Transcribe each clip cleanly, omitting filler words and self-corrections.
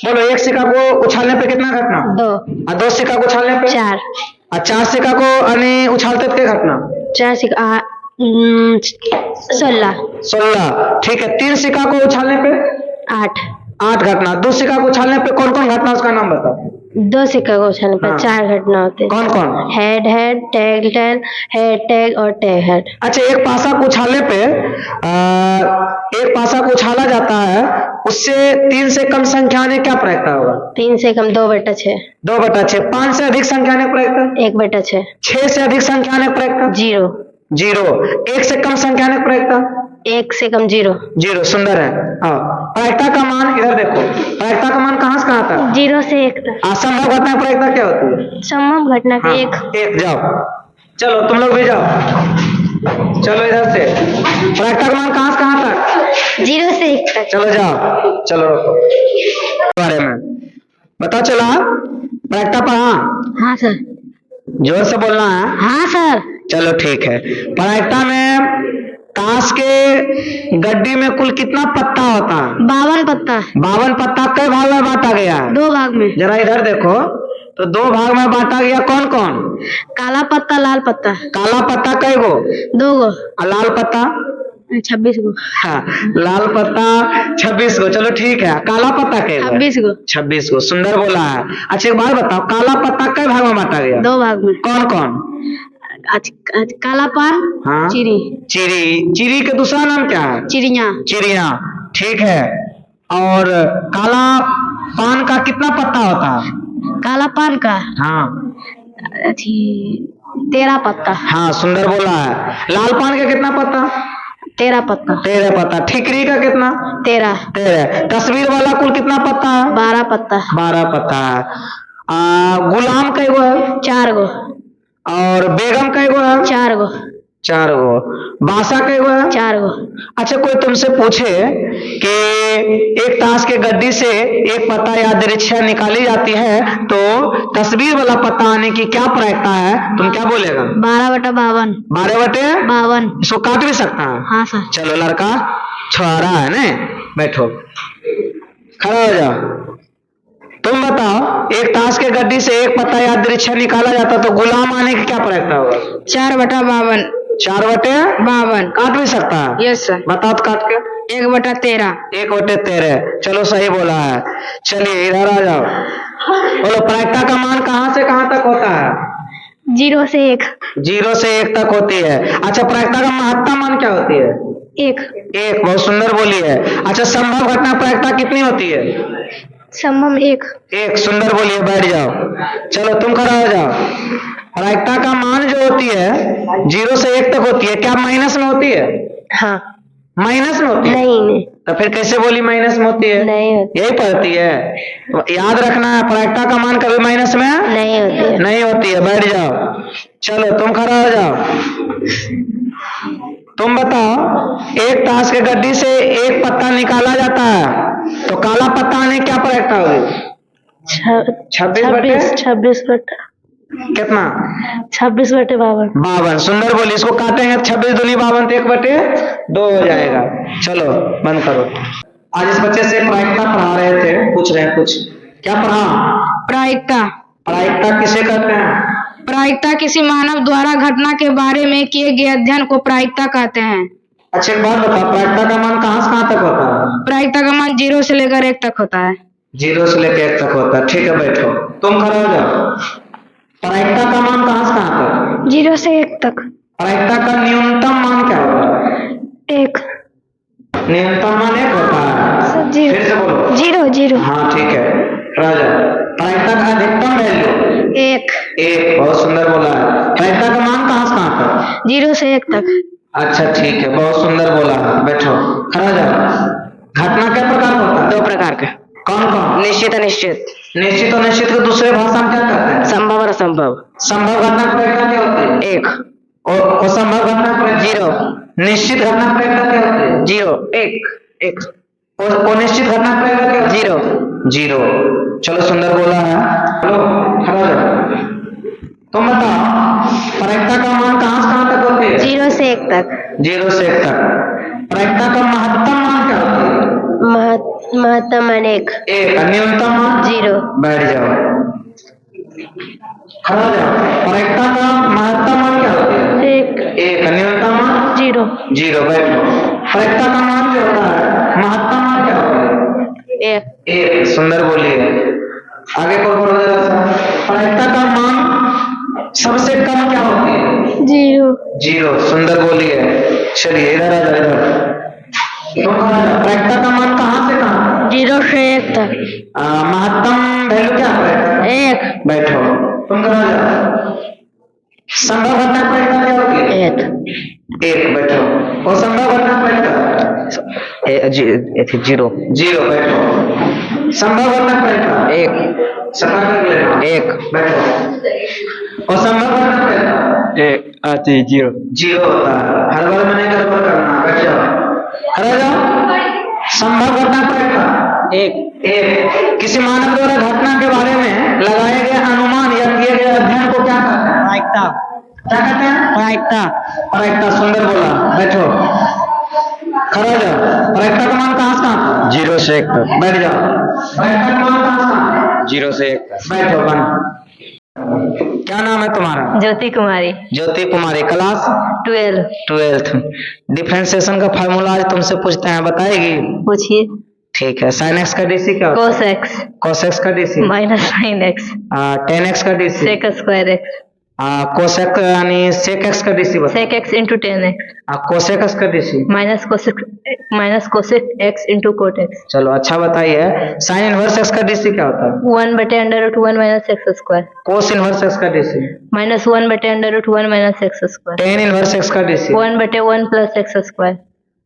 बोलो, एक सिक्का को उछालने पे कितना घटना? 2, और दो सिक्का को उछालने पे? 4, और चार सिक्का को उछालते पे क्या घटना? 4 सिक्का 16, 16। ठीक है, तीन सिक्का को उछालने पे? 8, 8 घटना। दो सिक्का को उछालने पे कौन कौन घटना, उसका नाम बताओ। 2 सिक्का को उछालने पर हाँ। 4 घटना होते हैं। कौन कौन? Head head, tag tag, head tag और टैग हेड। अच्छा, एक पासा को उछालने पे एक पासा को उछाला जाता है, उससे 3 से कम संख्या ने क्या प्रायिकता होगा? 3 से कम 2/6, 2/6। 5 से अधिक संख्या ने प्रायिकता? 1/6, 6 से अधिक संख्या ने प्रायिकता? 0, 0। 1 से कम संख्या ने प्रायिकता? 1 से कम 0, 0। सुंदर है। हाँ, प्रायिकता का मान इधर देखो, प्रायिकता का मान कहाँ से कहाँ था? 0 से 1 तक। असंभव घटना की प्रायिकता क्या होती है? संभव घटना का हाँ, 1। 1। जाओ, चलो तुम लोग भी जाओ, चलो इधर से। प्रायिकता का मान कहाँ से कहाँ तक? 0 से 1 तक। चलो जाओ, चलो रखो बारे में बता। चला प्रायिकता पढ़ा? हाँ सर। जोर से बोलना है। हाँ सर। चलो ठीक है। प्रायिकता में ताश के गड्डी में कुल कितना पत्ता होता है? 52 पत्ता। 52 पत्ता कई भाग में बांटा गया है? 2 भाग में। जरा इधर देखो, तो 2 भाग में बांटा गया। कौन कौन? काला पत्ता, लाल पत्ता। काला पत्ता कई गो? 2 गो। और लाल पत्ता? 26 गो। हाँ, लाल पत्ता 26 गो। चलो ठीक है। काला पत्ता कई गो? 26 गो। 26 गो। सुंदर बोला है। अच्छा, एक बात बताओ, काला पत्ता कई भाग में बांटा गया? 2 भाग में। कौन कौन? काला पान। हाँ, चिरी। चिरी। चिरी का दूसरा नाम क्या है? चिड़िया। चिड़िया। ठीक है। और काला पान का कितना पत्ता होता है? काला पान का हाँ, 13 पत्ता। हाँ, सुंदर बोला है। लाल पान का कितना पत्ता? 13 पत्ता। 13 पत्ता। ठिकरी का कितना? 13। 13। तस्वीर वाला कुल कितना पत्ता है? 12 पत्ता। 12 पत्ता है। गुलाम कई गो है? 4 गो। और बेगम कई गो है? 4 गो। 4 गो। बासा कई गो है? 4 गो। अच्छा, कोई तुमसे पूछे कि एक ताश के गड्डी से एक पत्ता या दृश्य निकाली जाती है, तो तस्वीर वाला पत्ता आने की क्या प्रायिकता है, तुम क्या बोलेगा? 12/52। 12/52। इसको काट भी सकता है? हाँ सर। चलो, लड़का छोरा है ना, बैठो, खड़ा हो जाओ। तुम बताओ, एक ताश के गड्डी से एक पत्ता या दृश्य निकाला जाता तो गुलाम आने की क्या प्रायिकता होगा? 4/52। 4/52। काट भी सकता है? Yes sir. बताओ तो काट के। 1/13। 1/13। चलो, सही बोला है। चलिए इधर आ जाओ। बोलो, प्रायिकता का मान कहाँ से कहाँ तक होता है? 0 से 1। 0 से 1 तक होती है। अच्छा, प्रायिकता का महत्तम मान क्या होती है? 1। 1। बहुत सुंदर बोली है। अच्छा, संभव घटना प्रायिकता कितनी होती है? संभव 1। 1। सुंदर बोलिए। बैठ जाओ। चलो, तुम खड़ा हो जाओ। प्रायिकता का मान जो होती है 0 से 1 तक होती है। क्या माइनस में होती है? हाँ। माइनस में होती है? नहीं। तो फिर कैसे बोली माइनस में होती है? नहीं होती। यही पढ़ती है, तो याद रखना है, प्रायिकता का मान कभी माइनस में नहीं होती है। नहीं होती है। बैठ जाओ। चलो, तुम खड़ा हो जाओ। तुम बताओ, एक ताश के गड्डी से एक पत्ता निकाला जाता है, तो काला पत्ता आने क्या प्रायिकता होगी? 26 कितना? 26/52। 52। सुंदर बोली। इसको काटेंगे 26 दूनी 52, तो 1/2 हो जाएगा। चलो, बंद करो। आज इस बच्चे से प्रायिकता पढ़ा रहे थे, पूछ रहे हैं कुछ। क्या पढ़ा? प्रायिकता। प्रायिकता किसे कहते हैं? प्रायिकता किसी मानव द्वारा घटना के बारे में किए गए अध्ययन को प्रायिकता कहते हैं। अच्छा, एक बात बता, प्रायिकता का मान कहाँ से कहाँ तक होता है? प्रायिकता का मान 0 से लेकर 1 तक होता है। 0 से लेकर 1 तक होता है। ठीक है, बैठो। तुम खड़ा हो जाओ। प्रायिकता का मान कहाँ से कहाँ तक? 0 से 1 तक। प्रायिकता का न्यूनतम मान क्या होता है? 1। न्यूनतम मान 1 होता है। फिर से बोलो। 0। हाँ, ठीक है, खड़ा हो जाओ। प्रायिकता का अधिकतम वैल्यू? 1। 1। बहुत सुंदर बोला है। प्रायिकता का मान कहाँ से कहाँ तक? 0 से 1 तक। अच्छा, ठीक है, बहुत सुंदर बोला है। बैठो, खड़ा हो जाओ। घटना क्या प्रकार का होता है? 2 प्रकार के। कौन कौन? निश्चित अनिश्चित। निश्चित और निश्चित को दूसरे भाषा में क्या कहते हैं? संभव और असंभव। संभव घटना की प्रायिकता क्या होती है? 1। और असंभव घटना की प्रायिकता? 0। निश्चित घटना की प्रायिकता क्या होती है? 0। 1। और अनिश्चित घटना की प्रायिकता क्या होती है? 0। 0। चलो, सुंदर बोला है। चलो, खड़ा हो जाओ। तुम बताओ, प्रायिकता का मान कहाँ से कहाँ तक होती है? 0 से 1 तक। 0 से 1 तक। प्रायिकता का महत्तम मान क्या होता है? महत्तम मान 1, एक। न्यूनतम मान 0, बैठ जाओ, खड़ा हो जाओ। प्रायिकता का महत्तम मान क्या होती है? 1, एक। न्यूनतम मान 0, 0, बैठो। प्रायिकता का मान जो होता है, महत्तम मान क्या होता है? 1, एक। सुंदर बोलिए, आगे को बोलो जरा सा। प्रायिकता का मान सबसे कम क्या होती है? 0, 0। सुंदर बोलिए। चलिए इधर आ जाओ, इधर। प्रायिकता का मान कहाँ से कहाँ? 0 से 1 तक, महत्तम वैल्यू क्या है? 1, बैठो, तुम कहाँ जाओ। संभव घटना प्रायिकता क्या होती है? 1, एक। बैठो। और संभव घटना प्रायिकता 0 0। बैठो। संभव घटना प्रायिकता 1 सफा कर लेना। 1 बैठो। और संभव घटना प्रायिकता 0 0 होता है। हर बार मैंने गड़बड़ करना। बैठ जाओ, खड़ा हो जाओ। संभव घटना प्रायिकता 1। किसी मानव द्वारा घटना के बारे में लगाए गए अनुमान या किए गए अध्ययन को क्या कहते हैं? प्रायिकता क्या कहते हैं? प्रायिकता प्रायिकता। सुंदर बोला। बैठो, खड़ा हो जाओ। प्रायिकता का मान कहाँ से कहाँ? 0 से 1 तक बैठ जाओ। प्रायिकता का मान कहाँ से कहाँ? 0 से 1 तक बैठो। क्या नाम है तुम्हारा? Jyoti Kumari, Jyoti Kumari. Class 12, 12th। Differentiation का फार्मूला आज तुमसे पूछते हैं, बताएगी? पूछिए। ठीक है। sin x का डीसी क्या होता cos है? x cos x का DC. Minus sin x, tan x का DC. sec square x, cos x यानी sec x का डीसी बता। sec x into tan x, cosec x का DC. Minus cosec x into cot x, चलो अच्छा बताइए। sin inverse x का DC क्या होता है? 1/√1 minus x square, cos inverse x का DC. Minus 1/√1 minus x square, tan inverse x का DC. 1/1 plus x square,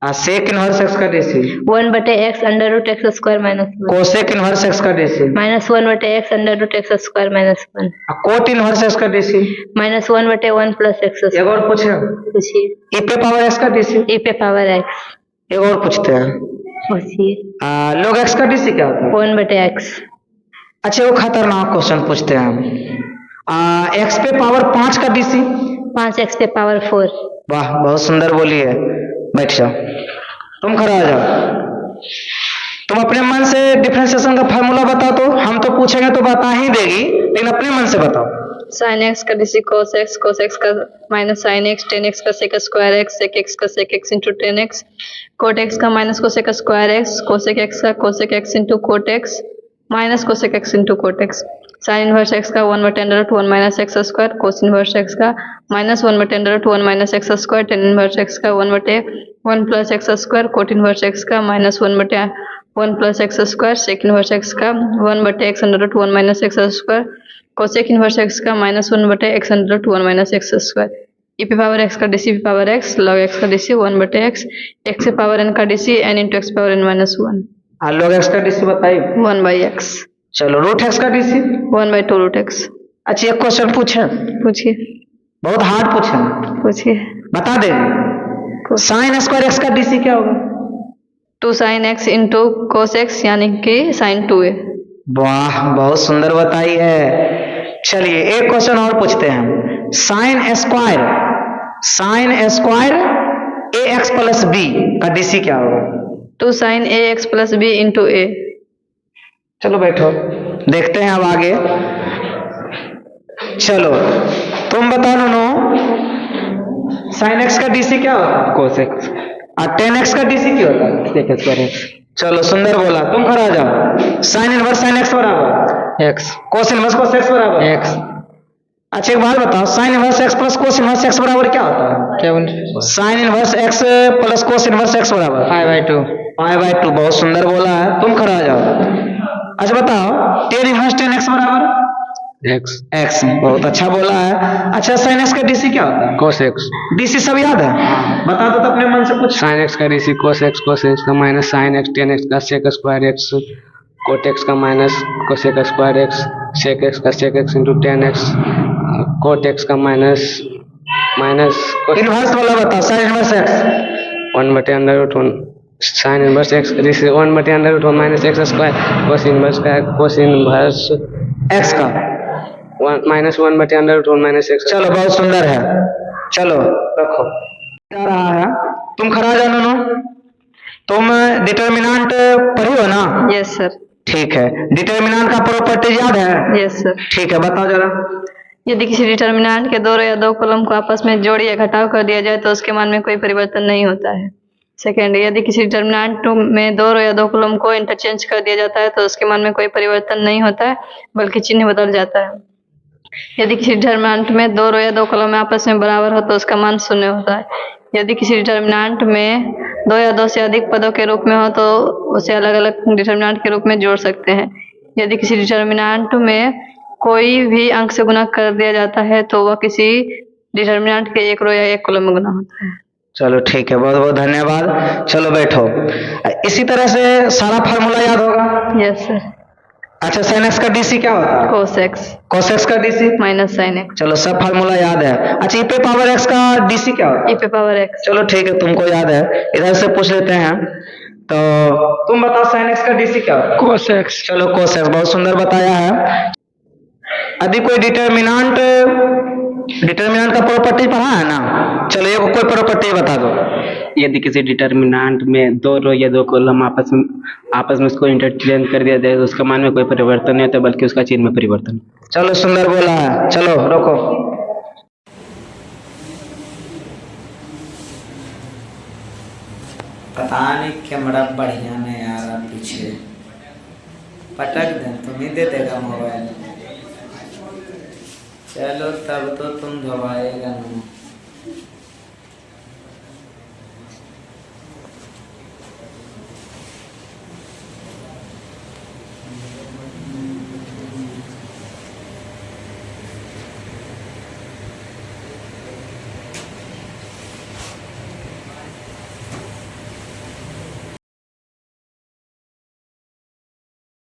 sec inverse x का DC. 1/x under x square minus 1, cosec inverse x का DC. Minus 1/x under x square minus 1, cot inverse x का DC. Minus 1/1 plus x एक square. और पूछे, पूछिए। e पे power x का DC. e पे पावर x, एक और पूछते हैं, पूछिए। log x का डीसी क्या होता है? 1/x, अच्छा वो खतरनाक क्वेश्चन पूछते हैं हम। x पे पावर 5 का डीसी। 5x पे पावर 4, वाह, बहुत सुंदर बोली है। बैठ जाओ, तुम खड़ा हो जाओ। तुम अपने मन से डिफरेंशिएशन का फार्मूला बताओ। तो हम तो पूछेंगे तो बता ही देगी, लेकिन अपने मन से बताओ। sin x का डीसी cos x का minus sin x, tan x का sec square x, sec x का sec x into tan x, cot x का minus cosec square x, cosec x का cosec x into cot x, minus cosec x into cot x, sin inverse x का 1/√1 minus x square, cos inverse x का minus 1/√1 minus x square, tan inverse x का 1/1 plus x square, cot inverse x का minus 1/1 plus x square, sec inverse x का 1/x√1 minus x square, cosec inverse x का minus 1/x√1 minus x square, e पे power x का DC पे power x, log x का DC 1/x, x से power n का DC n into x power n minus 1, log x का DC बताइए। 1/x, चलो रूट x का डीसी। 1/2 root x। अच्छा एक क्वेश्चन पूछे, पूछिए बहुत हार्ड पूछे, पूछिए। बता देगी। साइन स्क्वायर x का डीसी क्या होगा? 2 sin x into cos x यानी कि sin 2a। वाह, बहुत सुंदर बताई है। चलिए एक क्वेश्चन और पूछते हैं। Sine square ax plus b का डीसी क्या होगा? 2 sin ax plus b into a। चलो बैठो, देखते हैं अब आगे। चलो तुम बताओ नो, साइन x का डीसी क्या होता है? cos x और टेन एक्स का डीसी क्या होता है? sec स्क्वायर x चलो सुंदर बोला। तुम खड़ा हो जाओ। साइन इनवर्स साइन एक्स बराबर x cos inverse cos x बराबर x अच्छा एक बात बताओ, sine inverse x plus cos inverse x बराबर क्या होता है? क्या बोल sine inverse x plus cos inverse x बराबर π/2 π/2। बहुत सुंदर बोला है। तुम खड़ा हो जाओ। अच्छा बताओ, टेन इनवर्स टेन एक्स बराबर x एक्स। बहुत अच्छा बोला है। अच्छा साइन एक्स का डीसी क्या होता है? cos x डीसी सब याद है? बता दो तो अपने मन से कुछ। sin x का डीसी cos x का minus sin x tan x का sec square x cot x का minus cosec square x sec x का sec x into tan x cot x का माइनस इनवर्स वाला बताओ, sine inverse x 1/√1 sin inverse x this 1/√1 minus x square cos inverse x का minus 1/√1 minus x। चलो बहुत सुंदर है। चलो रखो, जा रहा है। तुम खड़ा हो जाओ दोनों। तुम डिटर्मिनेंट पढ़ी हो ना? Yes sir. ठीक है, डिटर्मिनेंट का प्रॉपर्टीज याद है? Yes sir. ठीक है, बताओ जरा। यदि किसी डिटर्मिनेंट के दो रो या दो कॉलम को आपस में जोड़ या घटाव कर दिया जाए तो उसके मान में कोई परिवर्तन नहीं होता है। सेकेंड, यदि किसी डिटर्मिनेंट में दो रो या दो कॉलम को इंटरचेंज कर दिया जाता है तो उसके मान में कोई परिवर्तन नहीं होता है, बल्कि चिन्ह बदल जाता है। यदि किसी डिटर्मिनेंट में दो रो या दो कॉलम आपस में बराबर हो तो उसका मान 0 होता है। यदि किसी डिटर्मिनेंट में दो या दो से अधिक पदों के रूप में हो तो उसे अलग अलग डिटर्मिनेंट के रूप में जोड़ सकते हैं। यदि किसी डिटर्मिनेंट में कोई भी अंक से गुणा कर दिया जाता है तो वह किसी डिटर्मिनेंट के एक रो या एक कॉलम में गुणा होता है। चलो ठीक है, बहुत बहुत धन्यवाद। चलो बैठो। इसी तरह से सारा फार्मूला याद होगा? Yes sir. अच्छा, sin x का डीसी क्या होता है? cos x cos x का डीसी माइनस sin x। चलो, सब फार्मूला याद है। अच्छा, e पे पावर x का डीसी क्या होता है? e पे पावर x। चलो ठीक है, तुमको याद है। इधर से पूछ लेते हैं, तो तुम बताओ sin x का डीसी क्या होता है? cos x। चलो, cos x बहुत सुंदर बताया है। यदि कोई डिटर्मिनेंट का प्रॉपर्टी पढ़ा है ना? चलो, ये कोई प्रॉपर्टी बता दो। यदि किसी डिटर्मिनेंट में दो रो या दो कॉलम आपस में उसको इंटरचेंज कर दिया जाए तो उसका मान में कोई परिवर्तन नहीं होता, बल्कि उसका चिन्ह में परिवर्तन। चलो, सुंदर बोला है। चलो रोको। पता नहीं कैमरा बढ़िया नहीं आ रहा, पीछे पटक दे, तुम ही दे देगा मोबाइल। चलो, तब तो तुम धोवाएगा ना।